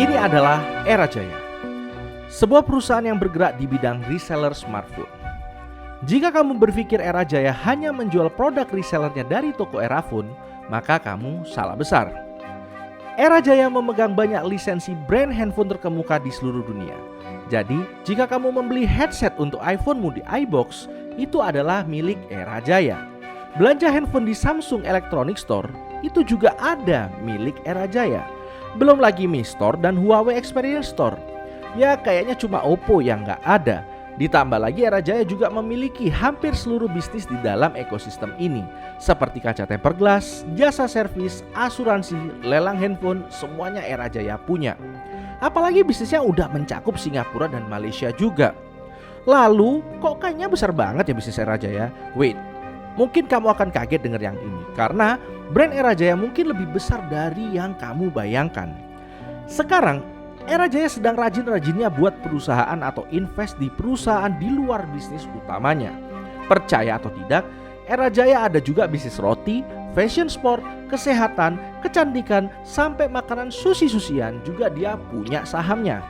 Ini adalah Era Jaya, sebuah perusahaan yang bergerak di bidang reseller smartphone. Jika kamu berpikir Era Jaya hanya menjual produk resellernya dari toko Erafone, maka kamu salah besar. Era Jaya memegang banyak lisensi brand handphone terkemuka di seluruh dunia. Jadi, jika kamu membeli headset untuk iPhone-mu di iBox, itu adalah milik Era Jaya. Belanja handphone di Samsung Electronic Store, itu juga ada milik Era Jaya. Belum lagi Mi Store dan Huawei Experience Store. Ya kayaknya cuma Oppo yang nggak ada. Ditambah lagi Era Jaya juga memiliki hampir seluruh bisnis di dalam ekosistem ini, seperti kaca tempered glass, jasa servis, asuransi, lelang handphone, semuanya Era Jaya punya. Apalagi bisnisnya udah mencakup Singapura dan Malaysia juga. Lalu kok kayaknya besar banget ya bisnis Era Jaya? Wait, mungkin kamu akan kaget dengar yang ini, karena brand Era Jaya mungkin lebih besar dari yang kamu bayangkan. Sekarang Era Jaya sedang rajin-rajinnya buat perusahaan atau invest di perusahaan di luar bisnis utamanya. Percaya atau tidak, Era Jaya ada juga bisnis roti, fashion sport, kesehatan, kecantikan, sampai makanan sushi-sushian juga dia punya sahamnya.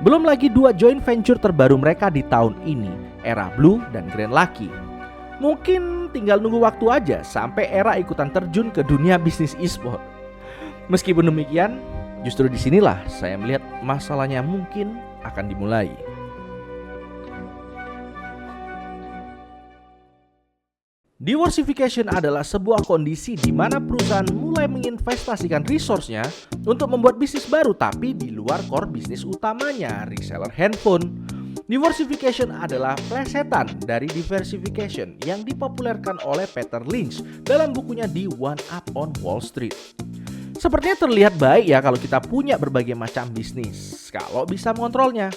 Belum lagi 2 joint venture terbaru mereka di tahun ini, Era Blue dan Grand Lucky. Mungkin tinggal nunggu waktu aja sampai Era ikutan terjun ke dunia bisnis e-sport. Meskipun demikian, justru disinilah saya melihat masalahnya mungkin akan dimulai. Diversification adalah sebuah kondisi di mana perusahaan mulai menginvestasikan resource-nya untuk membuat bisnis baru tapi di luar core bisnis utamanya, reseller handphone. Diversification adalah plesetan dari diversification yang dipopulerkan oleh Peter Lynch dalam bukunya The One Up on Wall Street. Sepertinya terlihat baik ya kalau kita punya berbagai macam bisnis, kalau bisa mengontrolnya.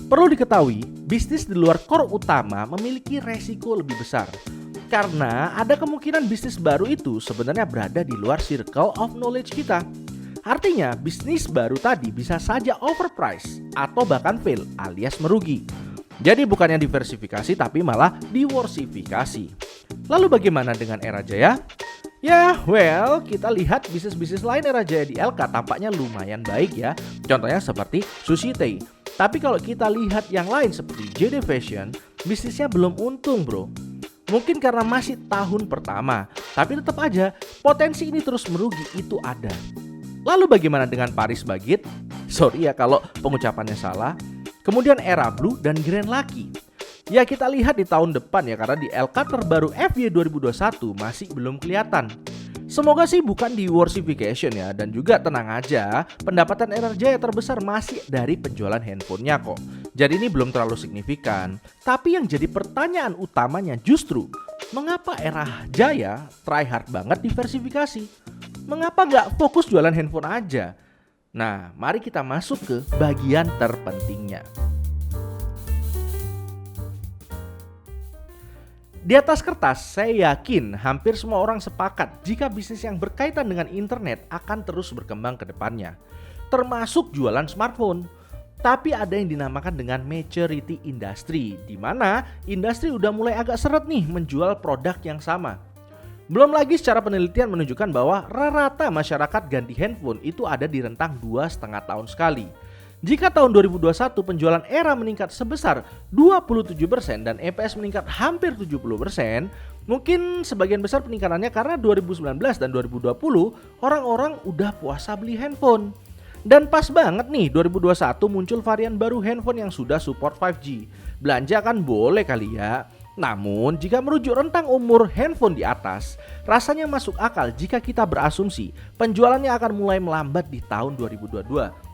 Perlu diketahui, bisnis di luar core utama memiliki resiko lebih besar. Karena ada kemungkinan bisnis baru itu sebenarnya berada di luar circle of knowledge kita. Artinya bisnis baru tadi bisa saja overpriced atau bahkan fail alias merugi. Jadi bukannya diversifikasi tapi malah diworsifikasi. Lalu bagaimana dengan Era Jaya? Ya, well, kita lihat bisnis-bisnis lain Era Jaya di LK tampaknya lumayan baik ya. Contohnya seperti Sushi Tei. Tapi kalau kita lihat yang lain seperti JD Fashion, bisnisnya belum untung bro. Mungkin karena masih tahun pertama, tapi tetap aja potensi ini terus merugi itu ada. Lalu bagaimana dengan Paris Baguette? Sorry ya kalau pengucapannya salah. Kemudian Era Blue dan Grand Lucky. Ya kita lihat di tahun depan ya, karena di LK terbaru FY 2021 masih belum kelihatan. Semoga sih bukan diversification ya, dan juga tenang aja, pendapatan Era Jaya terbesar masih dari penjualan handphonenya kok. Jadi ini belum terlalu signifikan. Tapi yang jadi pertanyaan utamanya justru, mengapa Era Jaya try hard banget diversifikasi? Mengapa nggak fokus jualan handphone aja? Nah, mari kita masuk ke bagian terpentingnya. Di atas kertas, saya yakin hampir semua orang sepakat jika bisnis yang berkaitan dengan internet akan terus berkembang ke depannya, termasuk jualan smartphone. Tapi ada yang dinamakan dengan maturity industry, di mana industri udah mulai agak seret nih menjual produk yang sama. Belum lagi secara penelitian menunjukkan bahwa rata-rata masyarakat ganti handphone itu ada di rentang 2,5 tahun sekali. Jika tahun 2021 penjualan Era meningkat sebesar 27% dan EPS meningkat hampir 70%, mungkin sebagian besar peningkatannya karena 2019 dan 2020 orang-orang udah puasa beli handphone. Dan pas banget nih 2021 muncul varian baru handphone yang sudah support 5G. Belanja kan boleh kali ya. Namun jika merujuk rentang umur handphone di atas, rasanya masuk akal jika kita berasumsi penjualannya akan mulai melambat di tahun 2022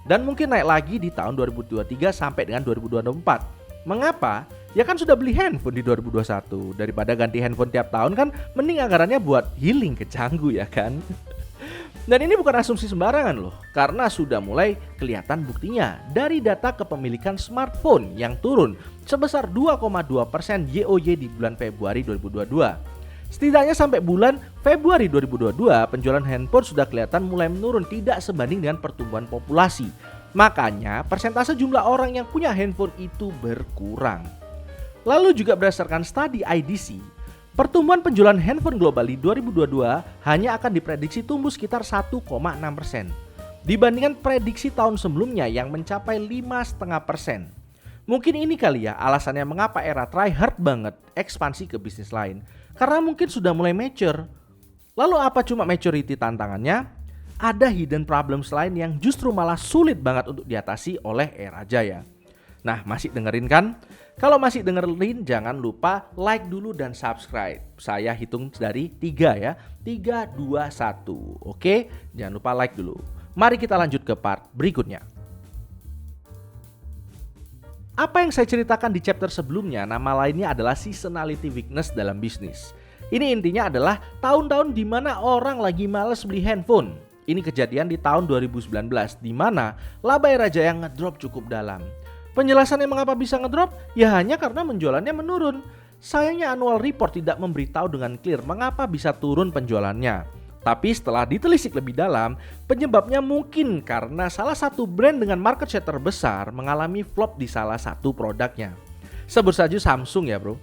dan mungkin naik lagi di tahun 2023 sampai dengan 2024. Mengapa? Ya kan sudah beli handphone di 2021, daripada ganti handphone tiap tahun kan mending anggarannya buat healing ke Canggu ya kan. Dan ini bukan asumsi sembarangan loh, karena sudah mulai kelihatan buktinya dari data kepemilikan smartphone yang turun sebesar 2,2% YoY di bulan Februari 2022. Setidaknya sampai bulan Februari 2022 penjualan handphone sudah kelihatan mulai menurun tidak sebanding dengan pertumbuhan populasi. Makanya persentase jumlah orang yang punya handphone itu berkurang. Lalu juga berdasarkan studi IDC, pertumbuhan penjualan handphone global di 2022 hanya akan diprediksi tumbuh sekitar 1,6%. dibandingkan prediksi tahun sebelumnya yang mencapai 5,5%. Mungkin ini kali ya alasannya mengapa Era try hard banget ekspansi ke bisnis lain. Karena mungkin sudah mulai mature. Lalu apa cuma maturity tantangannya? Ada hidden problems lain yang justru malah sulit banget untuk diatasi oleh Era Jaya. Nah, masih dengerin kan? Kalau masih dengerin jangan lupa like dulu dan subscribe. Saya hitung dari 3 ya. 3, 2, 1. Oke? Jangan lupa like dulu. Mari kita lanjut ke part berikutnya. Apa yang saya ceritakan di chapter sebelumnya, nama lainnya adalah seasonality weakness dalam bisnis. Ini intinya adalah tahun-tahun di mana orang lagi males beli handphone. Ini kejadian di tahun 2019 di mana laba Era Jaya ngedrop cukup dalam. Penjelasannya mengapa bisa ngedrop? Ya hanya karena penjualannya menurun. Sayangnya annual report tidak memberitahu dengan clear mengapa bisa turun penjualannya. Tapi setelah ditelisik lebih dalam, penyebabnya mungkin karena salah satu brand dengan market share terbesar mengalami flop di salah satu produknya. Sebut saja Samsung ya bro.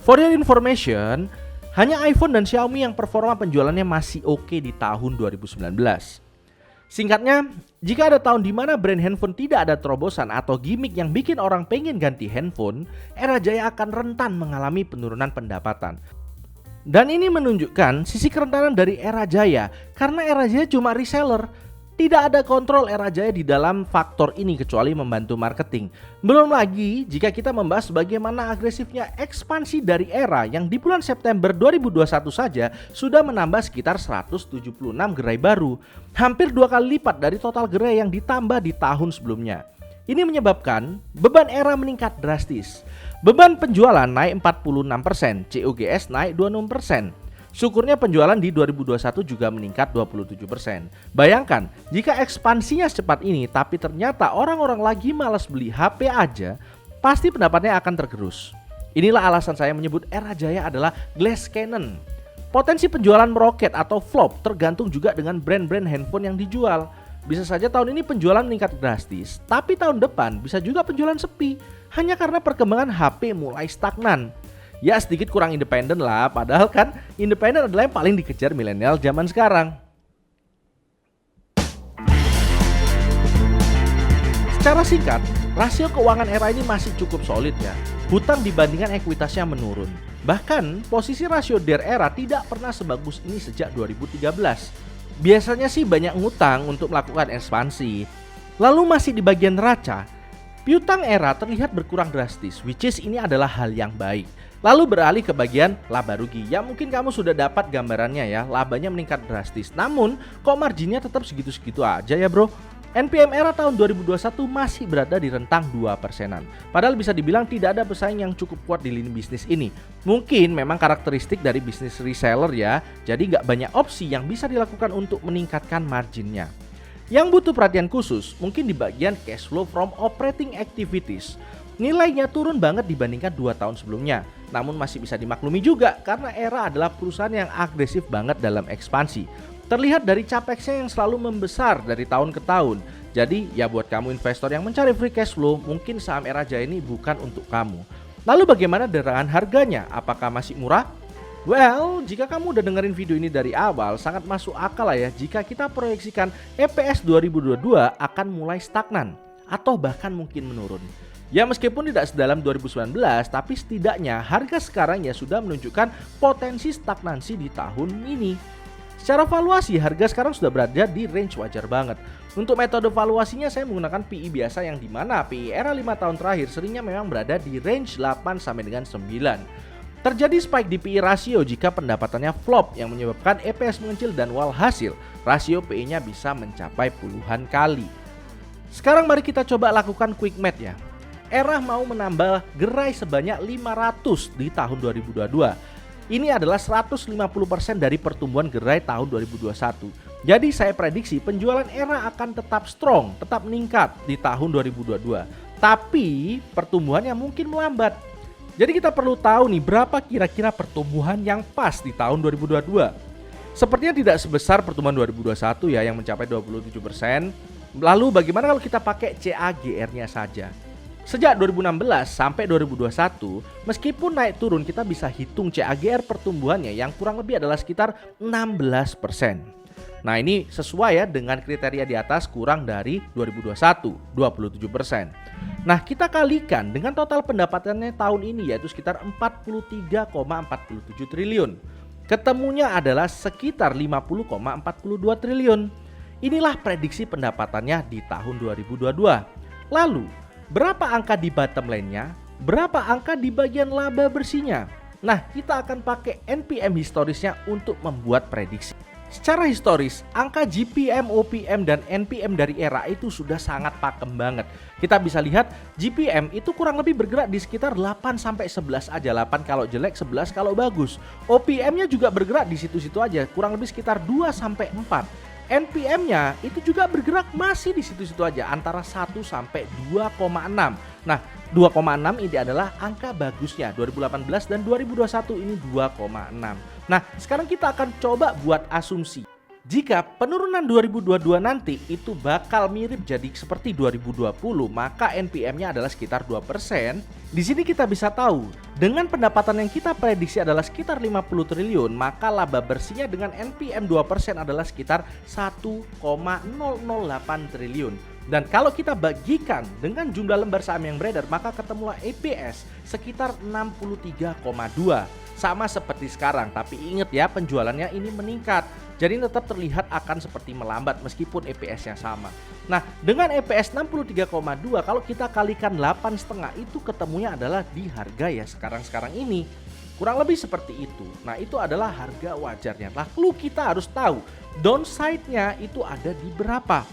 For your information, hanya iPhone dan Xiaomi yang performa penjualannya masih oke di tahun 2019. Singkatnya, jika ada tahun di mana brand handphone tidak ada terobosan atau gimmick yang bikin orang pengen ganti handphone, Era Jaya akan rentan mengalami penurunan pendapatan. Dan ini menunjukkan sisi kerentanan dari Era Jaya karena Era Jaya cuma reseller. Tidak ada kontrol Era Jaya di dalam faktor ini kecuali membantu marketing. Belum lagi jika kita membahas bagaimana agresifnya ekspansi dari Era yang di bulan September 2021 saja sudah menambah sekitar 176 gerai baru. Hampir 2 kali lipat dari total gerai yang ditambah di tahun sebelumnya. Ini menyebabkan beban Era meningkat drastis. Beban penjualan naik 46%, COGS naik 26%. Syukurnya penjualan di 2021 juga meningkat 27%. Bayangkan, jika ekspansinya secepat ini tapi ternyata orang-orang lagi malas beli HP aja, pasti pendapatnya akan tergerus. Inilah alasan saya menyebut Era Jaya adalah glass cannon. Potensi penjualan meroket atau flop tergantung juga dengan brand-brand handphone yang dijual. Bisa saja tahun ini penjualan meningkat drastis, tapi tahun depan bisa juga penjualan sepi, hanya karena perkembangan HP mulai stagnan. Ya sedikit kurang independen lah, padahal kan independen adalah yang paling dikejar milenial zaman sekarang. Secara singkat, rasio keuangan Era ini masih cukup solid ya. Hutang dibandingkan ekuitasnya menurun. Bahkan posisi rasio DER Era tidak pernah sebagus ini sejak 2013. Biasanya sih banyak ngutang untuk melakukan ekspansi. Lalu masih di bagian neraca, piutang Era terlihat berkurang drastis, which is ini adalah hal yang baik. Lalu beralih ke bagian laba rugi. Ya mungkin kamu sudah dapat gambarannya ya, labanya meningkat drastis. Namun kok marginnya tetap segitu-segitu aja ya bro. NPM Era tahun 2021 masih berada di rentang 2%-an. Padahal bisa dibilang tidak ada pesaing yang cukup kuat di lini bisnis ini. Mungkin memang karakteristik dari bisnis reseller ya, jadi nggak banyak opsi yang bisa dilakukan untuk meningkatkan marginnya. Yang butuh perhatian khusus mungkin di bagian cash flow from operating activities. Nilainya turun banget dibandingkan 2 tahun sebelumnya. Namun masih bisa dimaklumi juga karena Era adalah perusahaan yang agresif banget dalam ekspansi. Terlihat dari capexnya yang selalu membesar dari tahun ke tahun. Jadi ya buat kamu investor yang mencari free cash flow, mungkin saham Era Jaya ini bukan untuk kamu. Lalu bagaimana deraan harganya? Apakah masih murah? Well, jika kamu udah dengerin video ini dari awal, sangat masuk akal lah ya jika kita proyeksikan EPS 2022 akan mulai stagnan atau bahkan mungkin menurun. Ya meskipun tidak sedalam 2019, tapi setidaknya harga sekarang ya sudah menunjukkan potensi stagnansi di tahun ini. Secara valuasi, harga sekarang sudah berada di range wajar banget. Untuk metode valuasinya saya menggunakan PE biasa yang dimana PE Era 5 tahun terakhir seringnya memang berada di range 8 sampai dengan 9. Terjadi spike di PE rasio jika pendapatannya flop yang menyebabkan EPS mengecil dan walhasil rasio PE-nya bisa mencapai puluhan kali. Sekarang mari kita coba lakukan quick math ya. Era mau menambah gerai sebanyak 500 di tahun 2022. Ini adalah 150% dari pertumbuhan gerai tahun 2021. Jadi saya prediksi penjualan Era akan tetap strong, tetap meningkat di tahun 2022. Tapi pertumbuhannya mungkin melambat. Jadi kita perlu tahu nih berapa kira-kira pertumbuhan yang pas di tahun 2022. Sepertinya tidak sebesar pertumbuhan 2021 ya yang mencapai 27%. Lalu bagaimana kalau kita pakai CAGR-nya saja? Sejak 2016 sampai 2021, meskipun naik turun kita bisa hitung CAGR pertumbuhannya yang kurang lebih adalah sekitar 16%. Nah, ini sesuai ya dengan kriteria di atas kurang dari 2021, 27%. Nah, kita kalikan dengan total pendapatannya tahun ini yaitu sekitar 43,47 triliun. Ketemunya adalah sekitar 50,42 triliun. Inilah prediksi pendapatannya di tahun 2022. Lalu, berapa angka di bottom line-nya? Berapa angka di bagian laba bersihnya? Nah, kita akan pakai NPM historisnya untuk membuat prediksi. Secara historis, angka GPM, OPM, dan NPM dari ERA itu sudah sangat pakem banget. Kita bisa lihat GPM itu kurang lebih bergerak di sekitar 8-11 aja. 8 kalau jelek, 11 kalau bagus. OPM-nya juga bergerak di situ-situ aja, kurang lebih sekitar 2-4. NPM-nya itu juga bergerak masih di situ-situ aja, antara 1-2,6. Nah, 2,6 ini adalah angka bagusnya. 2018 dan 2021 ini 2,6. Nah, sekarang kita akan coba buat asumsi. Jika penurunan 2022 nanti itu bakal mirip jadi seperti 2020, maka NPM-nya adalah sekitar 2%. Di sini kita bisa tahu, dengan pendapatan yang kita prediksi adalah sekitar 50 triliun, maka laba bersihnya dengan NPM 2% adalah sekitar 1,008 triliun. Dan kalau kita bagikan dengan jumlah lembar saham yang beredar, maka ketemulah EPS sekitar 63,2. Sama seperti sekarang, tapi ingat ya, penjualannya ini meningkat. Jadi tetap terlihat akan seperti melambat meskipun EPS-nya sama. Nah, dengan EPS 63,2 kalau kita kalikan 8,5 itu ketemunya adalah di harga ya sekarang ini. Kurang lebih seperti itu. Nah, itu adalah harga wajarnya. Lalu kita harus tahu downside-nya itu ada di berapa.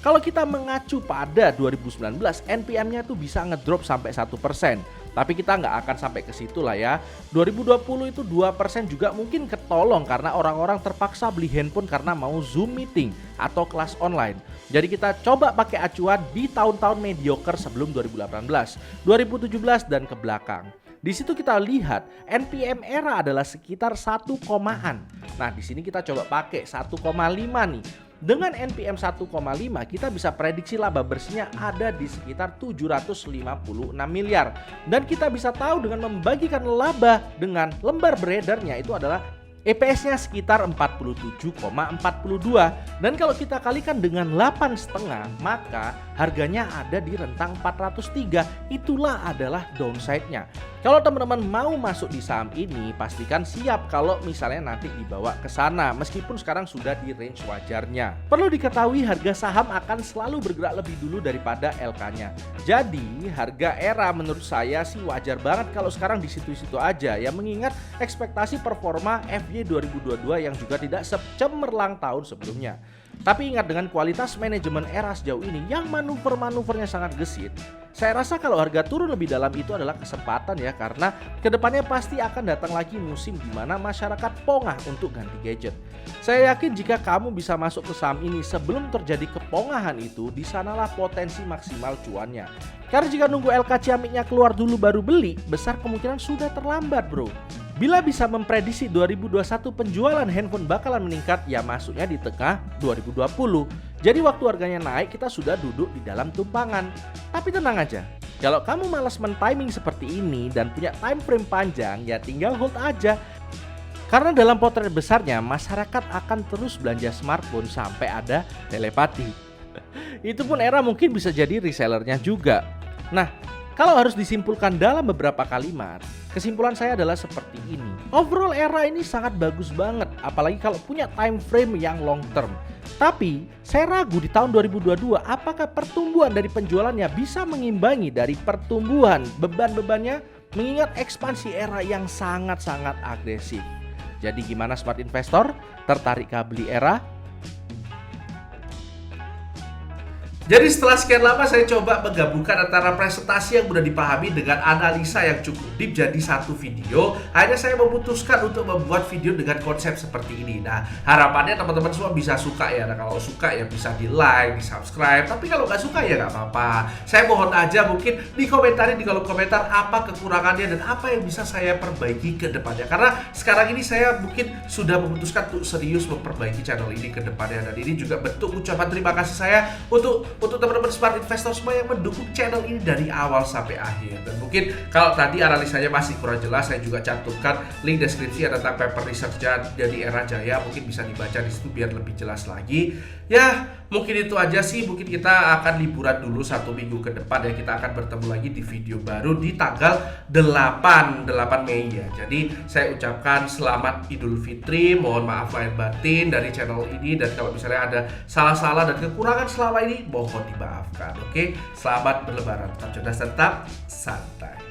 Kalau kita mengacu pada 2019, NPM-nya tuh bisa ngedrop sampai 1%. Tapi kita nggak akan sampai ke situ lah ya. 2020 itu 2% juga mungkin ketolong karena orang-orang terpaksa beli handphone karena mau Zoom meeting atau kelas online. Jadi kita coba pakai acuan di tahun-tahun mediocre sebelum 2018, 2017 dan ke belakang. Di situ kita lihat NPM ERA adalah sekitar 1 komaan. Nah, di sini kita coba pakai 1,5 nih. Dengan NPM 1,5 kita bisa prediksi laba bersihnya ada di sekitar 756 miliar. Dan kita bisa tahu dengan membagikan laba dengan lembar beredarnya itu adalah EPS-nya sekitar 47,42. Dan kalau kita kalikan dengan 8,5 maka harganya ada di rentang 403. Itulah adalah downside-nya. Kalau teman-teman mau masuk di saham ini, pastikan siap kalau misalnya nanti dibawa ke sana meskipun sekarang sudah di range wajarnya. Perlu diketahui harga saham akan selalu bergerak lebih dulu daripada LK-nya. Jadi harga ERA menurut saya sih wajar banget kalau sekarang di situ-situ aja ya, mengingat ekspektasi performa FY 2022 yang juga tidak secemerlang tahun sebelumnya. Tapi ingat, dengan kualitas manajemen ERA sejauh ini yang manuver-manuvernya sangat gesit, saya rasa kalau harga turun lebih dalam itu adalah kesempatan ya, karena kedepannya pasti akan datang lagi musim di mana masyarakat pongah untuk ganti gadget. Saya yakin jika kamu bisa masuk ke saham ini sebelum terjadi kepongahan itu, di sanalah potensi maksimal cuannya. Karena jika nunggu LK Ciamiknya keluar dulu baru beli, besar kemungkinan sudah terlambat bro. Bila bisa memprediksi 2021 penjualan handphone bakalan meningkat, ya masuknya di tengah 2020. Jadi waktu harganya naik kita sudah duduk di dalam tumpangan. Tapi tenang aja, kalau kamu malas men-timing seperti ini dan punya time frame panjang, ya tinggal hold aja. Karena dalam potret besarnya masyarakat akan terus belanja smartphone sampai ada telepati. Itu pun ERA mungkin bisa jadi resellernya juga. Nah, kalau harus disimpulkan dalam beberapa kalimat, kesimpulan saya adalah seperti ini. Overall ERA ini sangat bagus banget, apalagi kalau punya time frame yang long term. Tapi saya ragu di tahun 2022 apakah pertumbuhan dari penjualannya bisa mengimbangi dari pertumbuhan beban-bebannya, mengingat ekspansi ERA yang sangat-sangat agresif. Jadi gimana smart investor? Tertarik kah beli ERA? Jadi setelah sekian lama saya coba menggabungkan antara presentasi yang mudah dipahami dengan analisa yang cukup deep jadi satu video. Akhirnya saya memutuskan untuk membuat video dengan konsep seperti ini. Nah, harapannya teman-teman semua bisa suka ya. Nah, kalau suka ya bisa di like, di subscribe. Tapi kalau nggak suka ya nggak apa-apa. Saya mohon aja mungkin dikomentari di kolom komentar apa kekurangannya dan apa yang bisa saya perbaiki ke depannya. Karena sekarang ini saya mungkin sudah memutuskan untuk serius memperbaiki channel ini ke depannya. Dan ini juga bentuk ucapan terima kasih saya untuk untuk teman-teman smart investor semua yang mendukung channel ini dari awal sampai akhir. Dan mungkin kalau tadi analisanya masih kurang jelas, saya juga cantumkan link deskripsi tentang paper research-nya dari Era Jaya, mungkin bisa dibaca di situ biar lebih jelas lagi. Ya, mungkin itu aja sih. Mungkin kita akan liburan dulu 1 minggu ke depan ya. Kita akan bertemu lagi di video baru di tanggal 8 Mei ya. Jadi saya ucapkan selamat Idul Fitri, mohon maaf lahir batin dari channel ini, dan kalau misalnya ada salah-salah dan kekurangan selama ini mohon dimaafkan. Oke, selamat berlebaran, tetap cerdas, tetap santai.